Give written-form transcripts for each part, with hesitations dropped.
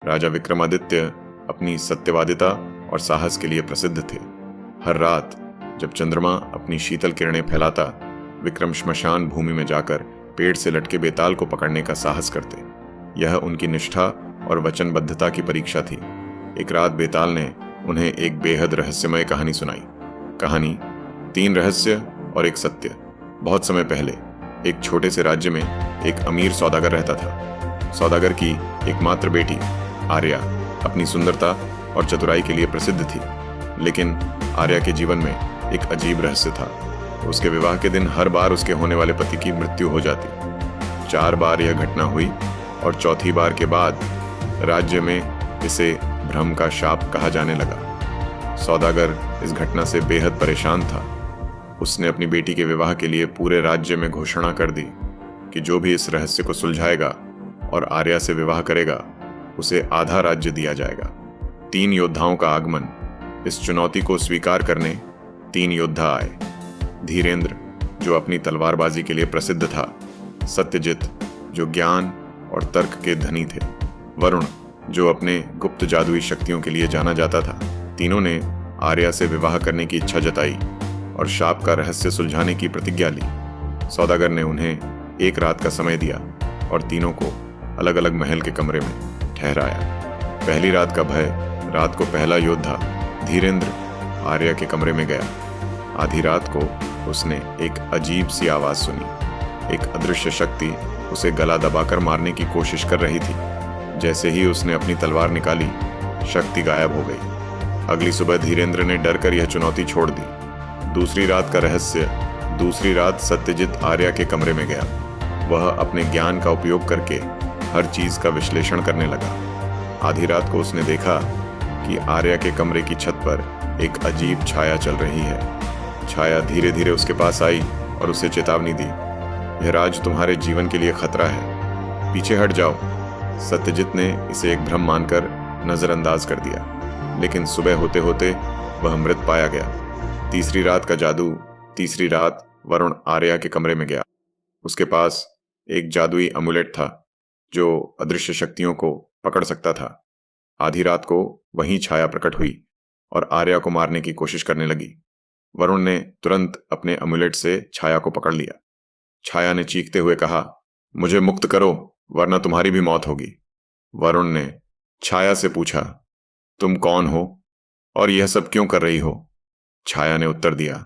राजा विक्रमादित्य अपनी सत्यवादिता और साहस के लिए प्रसिद्ध थे। हर रात जब चंद्रमा अपनी शीतल किरणें फैलाता, विक्रम श्मशान भूमि में जाकर पेड़ से लटके बेताल को पकड़ने का साहस करते। यह उनकी निष्ठा और वचनबद्धता की परीक्षा थी। एक रात बेताल ने उन्हें एक बेहद रहस्यमय कहानी सुनाई। कहानी 3 रहस्य और 1 सत्य। बहुत समय पहले एक छोटे से राज्य में एक अमीर सौदागर रहता था। सौदागर की एकमात्र बेटी आर्या अपनी सुंदरता और चतुराई के लिए प्रसिद्ध थी, लेकिन आर्या के जीवन में एक अजीब रहस्य था। उसके विवाह के दिन हर बार उसके होने वाले पति की मृत्यु हो जाती। 4 बार यह घटना हुई और चौथी बार के बाद राज्य में इसे भ्रम का शाप कहा जाने लगा। सौदागर इस घटना से बेहद परेशान था। उसने अपनी बेटी के विवाह के लिए पूरे राज्य में घोषणा कर दी कि जो भी इस रहस्य को सुलझाएगा और आर्या से विवाह करेगा, उसे आधा राज्य दिया जाएगा। 3 योद्धाओं का आगमन। इस चुनौती को स्वीकार करने 3 योद्धा आए। धीरेंद्र, जो अपनी तलवारबाजी के लिए प्रसिद्ध था। सत्यजित, जो ज्ञान और तर्क के धनी थे। वरुण, जो अपने गुप्त जादुई शक्तियों के लिए जाना जाता था। तीनों ने आर्या से विवाह करने की इच्छा जताई और शाप का रहस्य सुलझाने की प्रतिज्ञा ली। सौदागर ने उन्हें 1 रात का समय दिया और तीनों को अलग अलग महल के कमरे में ठहराया। पहली रात का भय। रात को पहला योद्धा धीरेंद्र आर्या के कमरे में गया। आधी रात को उसने एक अजीब सी आवाज सुनी। एक अदृश्य शक्ति उसे गला दबाकर मारने की कोशिश कर रही थी। जैसे ही उसने अपनी तलवार निकाली, शक्ति गायब हो गई। अगली सुबह धीरेंद्र ने डरकर यह चुनौती छोड़ दी। दूसरी रात का रहस्य। दूसरी रात सत्यजित आर्या के कमरे में गया। वह अपने ज्ञान का उपयोग करके हर चीज का विश्लेषण करने लगा। आधी रात को उसने देखा कि आर्या के कमरे की छत पर एक अजीब छाया चल रही है। छाया धीरे धीरे उसके पास आई और उसे चेतावनी दी, यह राज तुम्हारे जीवन के लिए खतरा है, पीछे हट जाओ। सत्यजित ने इसे एक भ्रम मानकर नजरअंदाज कर दिया, लेकिन सुबह होते होते वह मृत पाया गया। तीसरी रात का जादू। तीसरी रात वरुण आर्या के कमरे में गया। उसके पास एक जादुई अमुलेट था जो अदृश्य शक्तियों को पकड़ सकता था। आधी रात को वही छाया प्रकट हुई और आर्या को मारने की कोशिश करने लगी। वरुण ने तुरंत अपने अमुलेट से छाया को पकड़ लिया। छाया ने चीखते हुए कहा, मुझे मुक्त करो वरना तुम्हारी भी मौत होगी। वरुण ने छाया से पूछा, तुम कौन हो और यह सब क्यों कर रही हो? छाया ने उत्तर दिया,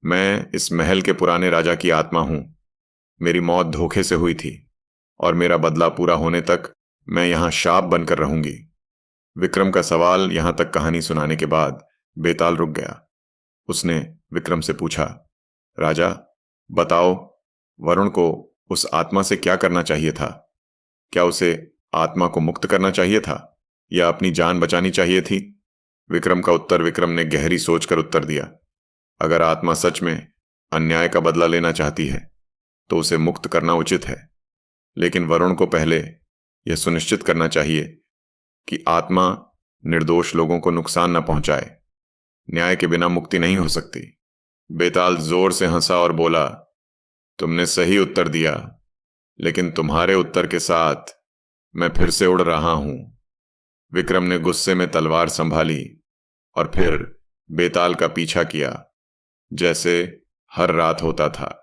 मैं इस महल के पुराने राजा की आत्मा हूं। मेरी मौत धोखे से हुई थी और मेरा बदला पूरा होने तक मैं यहां शाप बनकर रहूंगी। विक्रम का सवाल यहां तक कहानी सुनाने के बाद बेताल रुक गया। उसने विक्रम से पूछा, राजा बताओ, वरुण को उस आत्मा से क्या करना चाहिए था? क्या उसे आत्मा को मुक्त करना चाहिए था या अपनी जान बचानी चाहिए थी? विक्रम का उत्तर। विक्रम ने गहरी सोचकर उत्तर दिया, अगर आत्मा सच में अन्याय का बदला लेना चाहती है तो उसे मुक्त करना उचित है, लेकिन वरुण को पहले यह सुनिश्चित करना चाहिए कि आत्मा निर्दोष लोगों को नुकसान न पहुंचाए। न्याय के बिना मुक्ति नहीं हो सकती। बेताल जोर से हंसा और बोला, तुमने सही उत्तर दिया, लेकिन तुम्हारे उत्तर के साथ मैं फिर से उड़ रहा हूं। विक्रम ने गुस्से में तलवार संभाली और फिर बेताल का पीछा किया, जैसे हर रात होता था।